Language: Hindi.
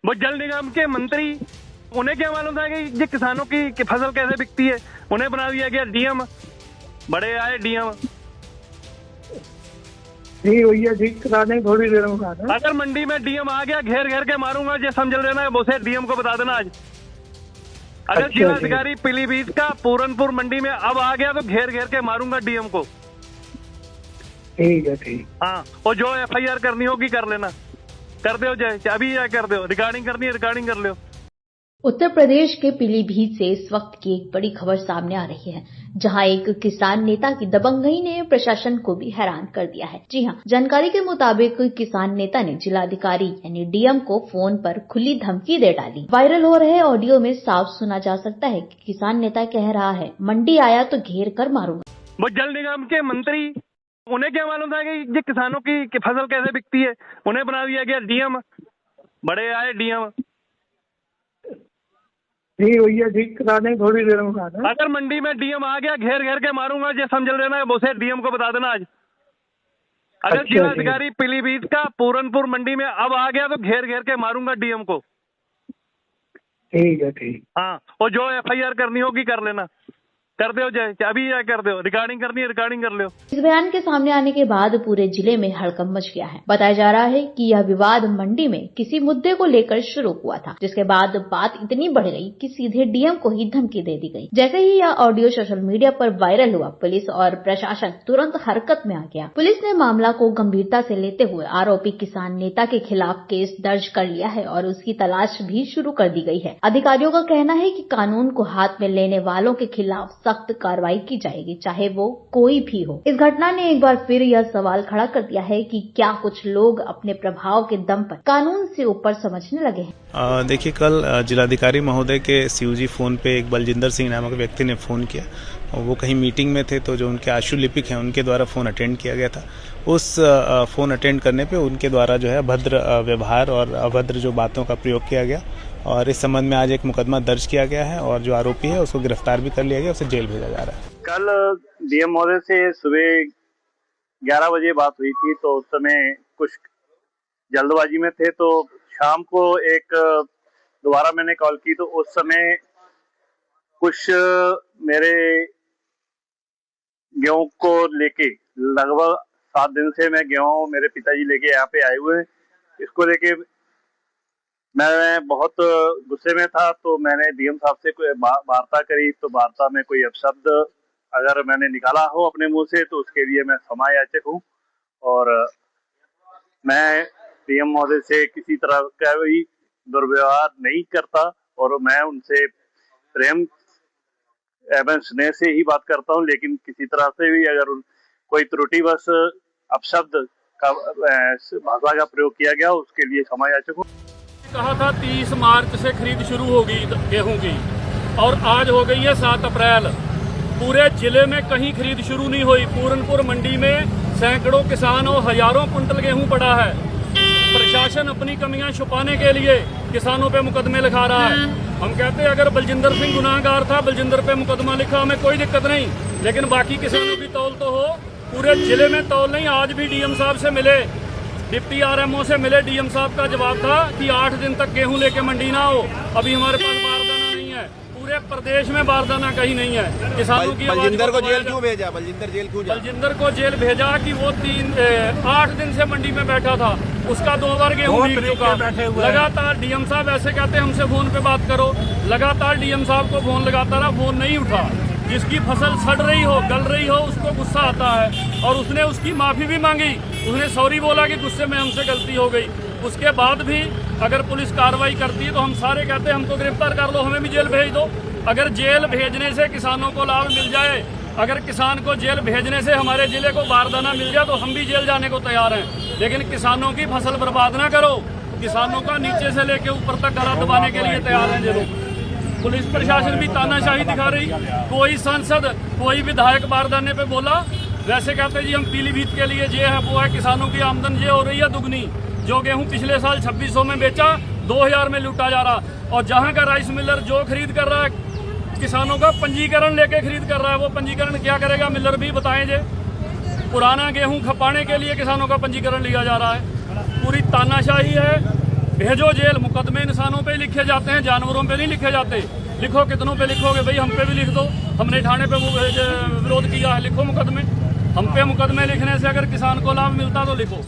वो जल निगम के मंत्री, उन्हें क्या मालूम था कि ये किसानों की फसल कैसे बिकती है। उन्हें बना दिया गया डीएम, बड़े आए डीएम। ठीक भैया, ठीक करा दें, थोड़ी देर में करा दें। अगर मंडी में डीएम आ गया, घेर घेर के मारूंगा, ये समझ लेना। उसे डीएम को बता देना आज। अगर जिलाधिकारी पीलीभीत का पूरनपुर मंडी में अब आ गया तो घेर घेर के मारूंगा डीएम को। ठीक है, ठीक। हाँ, और जो एफआईआर करनी होगी कर लेना, कर दो। जय अभी या कर दो, रिकॉर्डिंग करनी है रिकॉर्डिंग कर लो। उत्तर प्रदेश के पीलीभीत से इस वक्त की एक बड़ी खबर सामने आ रही है, जहां एक किसान नेता की दबंगई ने प्रशासन को भी हैरान कर दिया है। जी हां, जानकारी के मुताबिक किसान नेता ने जिलाधिकारी यानी डीएम को फोन पर खुली धमकी दे डाली। वायरल हो रहे ऑडियो में साफ सुना जा सकता है कि किसान नेता कह रहा है, मंडी आया तो घेर कर मारूंगा। वो जल निगम के मंत्री, उन्हें क्या मालूम था कि ये किसानों की फसल कैसे बिकती है। उन्हें बना दिया गया डीएम, बड़े आए डीएम। ठीक भैया, ठीक करा दें, थोड़ी देर में करा दें। अगर मंडी में डीएम आ गया, घेर घेर के मारूंगा, ये समझ लेना। उसे डीएम को बता देना आज। अगर जिलाधिकारी पीलीभीत का पूरनपुर मंडी में अब आ गया तो घेर घेर के मारूंगा डीएम को। ठीक है, ठीक। हाँ, और जो एफआईआर करनी होगी कर लेना, कर दो। जय अभी या कर दो, रिकॉर्डिंग करनी है रिकॉर्डिंग कर लो। इस बयान के सामने आने के बाद पूरे जिले में हड़कंप मच गया है। बताया जा रहा है कि यह विवाद मंडी में किसी मुद्दे को लेकर शुरू हुआ था, जिसके बाद बात इतनी बढ़ गई कि सीधे डीएम को ही धमकी दे दी गई। जैसे ही यह ऑडियो सोशल मीडिया पर वायरल हुआ, पुलिस और प्रशासन तुरंत हरकत में आ गया। पुलिस ने मामला को गंभीरता से लेते हुए आरोपी किसान नेता के खिलाफ केस दर्ज कर लिया है और उसकी तलाश भी शुरू कर दी गई है। अधिकारियों का कहना है कि कानून को हाथ में लेने वालों के खिलाफ सख्त कार्रवाई की जाएगी, चाहे वो कोई भी हो। इस घटना ने एक बार फिर यह सवाल खड़ा कर दिया है कि क्या कुछ लोग अपने प्रभाव के दम पर कानून से ऊपर समझने लगे हैं। देखिए, कल जिलाधिकारी महोदय के सीयूजी फोन पे एक बलजिंदर सिंह नामक व्यक्ति ने फोन किया और वो कहीं मीटिंग में थे, तो जो उनके आशुलिपिक हैं उनके द्वारा फोन अटेंड किया गया था। उस फोन अटेंड करने पे उनके द्वारा जो है अभद्र व्यवहार और अभद्र जो बातों का प्रयोग किया गया और इस संबंध में आज एक मुकदमा दर्ज किया गया है और जो आरोपी है उसको गिरफ्तार भी कर लिया गया, उसे जेल भेजा जा रहा है। कल डीएम महोदय से सुबह 11 बजे बात हुई थी, तो उस समय कुछ जल्दबाजी में थे, तो शाम को एक दोबारा मैंने कॉल की, तो उस समय कुछ मेरे गेहूं को लेके लगभग 7 दिन से मैं गेहूं मेरे पिताजी लेके यहाँ पे आए हुए हैं। इसको लेके मैं बहुत गुस्से में था, तो मैंने डीएम साहब से कोई वार्ता करी, तो वार्ता में कोई अपशब्द अगर मैंने निकाला हो अपने मुंह से तो उसके लिए मैं क्षमा याचक हूँ। और मैं डीएम महोदय से किसी तरह का भी दुर्व्यवहार नहीं करता और मैं उनसे प्रेम एवं स्नेह से ही बात करता हूँ, लेकिन किसी तरह से भी अगर कोई त्रुटिवश अपशब्द का भाषा का प्रयोग किया गया उसके लिए क्षमा याचक हूँ। कहा था 30 मार्च से खरीद शुरू होगी गेहूं की और आज हो गई है 7 अप्रैल। पूरे जिले में कहीं खरीद शुरू नहीं हुई। पूरनपुर मंडी में सैकड़ों किसान और हजारों कुंटल गेहूं पड़ा है। प्रशासन अपनी कमियां छुपाने के लिए किसानों पे मुकदमे लिखा रहा है। हम कहते हैं अगर बलजिंदर सिंह गुनाहगार था, बलजिंदर पे मुकदमा लिखा, हमें कोई दिक्कत नहीं, लेकिन बाकी किसानों की तौल तो हो। पूरे जिले में तौल नहीं। आज भी डीएम साहब से मिले, डिप्टी आरएमओ से मिले, डीएम साहब का जवाब था कि 8 दिन तक गेहूं लेके मंडी ना हो। अभी हमारे पास बारदाना नहीं है, पूरे प्रदेश में बारदाना कहीं नहीं है। किसानों की बलजिंदर को जेल क्यों भेजा? बलजिंदर को जेल भेजा कि वो 8 दिन से मंडी में बैठा था, उसका 2 बार गेहूं बिक चुका। लगातार डीएम साहब ऐसे कहते हमसे फोन पे बात करो, लगातार डीएम साहब को फोन लगाता रहा, फोन नहीं उठा। जिसकी फसल सड़ रही हो, गल रही हो, उसको गुस्सा आता है और उसने उसकी माफी भी मांगी। उसने सॉरी बोला कि गुस्से में हमसे गलती हो गई। उसके बाद भी अगर पुलिस कार्रवाई करती है तो हम सारे कहते हैं हमको गिरफ्तार कर लो, हमें भी जेल भेज दो। अगर जेल भेजने से किसानों को लाभ मिल जाए, अगर किसान को जेल भेजने से हमारे जिले को बारदाना मिल जाए तो हम भी जेल जाने को तैयार हैं, लेकिन किसानों की फसल बर्बाद ना करो। किसानों का नीचे से लेके ऊपर तक गला दबाने के लिए तैयार हैं ये लोग। पुलिस प्रशासन भी तानाशाही दिखा रही। कोई सांसद, कोई विधायक बारदाने पे बोला, वैसे कहते जी हम पीलीभीत के लिए ये है वो है। किसानों की आमदन ये हो रही है दुगनी। जो गेहूं पिछले साल 2600 में बेचा, 2000 में लूटा जा रहा। और जहां का राइस मिलर जो खरीद कर रहा है, किसानों का पंजीकरण लेके खरीद कर रहा है। वो पंजीकरण क्या करेगा मिलर भी बताएं जे। पुराना गेहूं खपाने के लिए किसानों का पंजीकरण लिया जा रहा है। पूरी तानाशाही है। भेजो जेल, मुकदमे लिखे जाते हैं, जानवरों पे नहीं लिखे जाते। लिखो, कितनों पे लिखोगे भाई? हम पे भी लिख दो, हमने थाने पे विरोध किया है, लिखो मुकदमे। हम पे मुकदमे लिखने से अगर किसान को लाभ मिलता तो लिखो।